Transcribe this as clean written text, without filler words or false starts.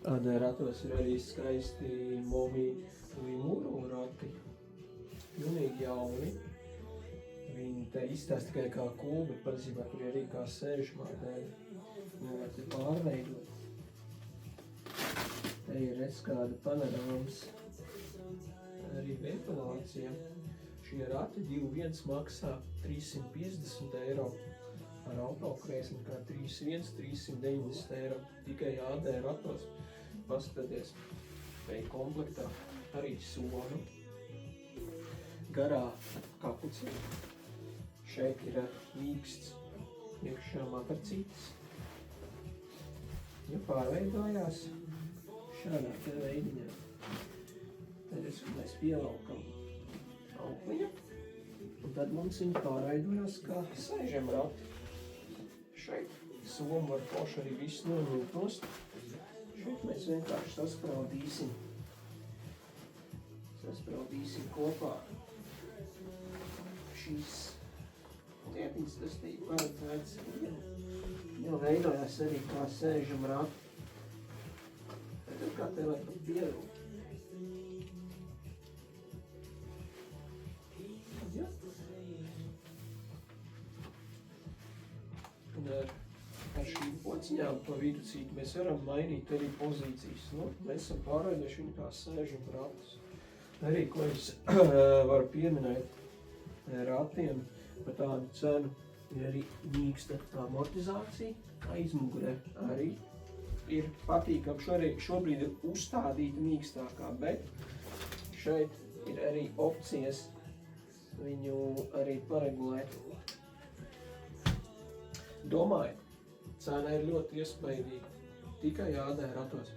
Ratos ir arī skaisti Momi Limuru rati, pilnīgi jauni. Viņi te izstāsta tikai kā kūli, bet patiesībā tur ir arī kā sēžamā dēļ. Viņi var te pārveidot. Te ir redz kāda panorāmas, arī ventilācija. Šie rati 2.1 maksā 350 eiro. Ar autokrēsli kā 3.1, 390 eiro. Tikai AD ratos. Paskatieties, vai komplektā arī somu. Garā kapuci. Šeit ir mīksts iekšā matracītis. Ja pārveidojās šādā te veidiņā, tad mēs pielaukam aukliņu, un tad mums viņi pārveidojās kā sēžam rati. Šeit somu var poši arī visu noņemt nost. Šeit mēs vienkārši saspraudīsim kopā šīs tiepiņas, tas tīk paredzēts, jau veidojās arī kā sēžam rati. Tad kā te var pat pierūt. Ja. Un ar šīm pociņām pa viducīt mēs varam mainīt arī pozīcijas. Nu, mēs esam pārveidojuši viņu kā sēžam ratus. Arī, ko es varu pieminēt ratiem par tādu cenu, ir arī mīksta amortizācija, aizmugurē arī ir patīkam. Šobrīd ir uzstādīta mīkstākā, bet šeit ir arī opcijas viņu arī paregulēt. Domāju, cena ir ļoti iespaidīga, tikai AD ratos.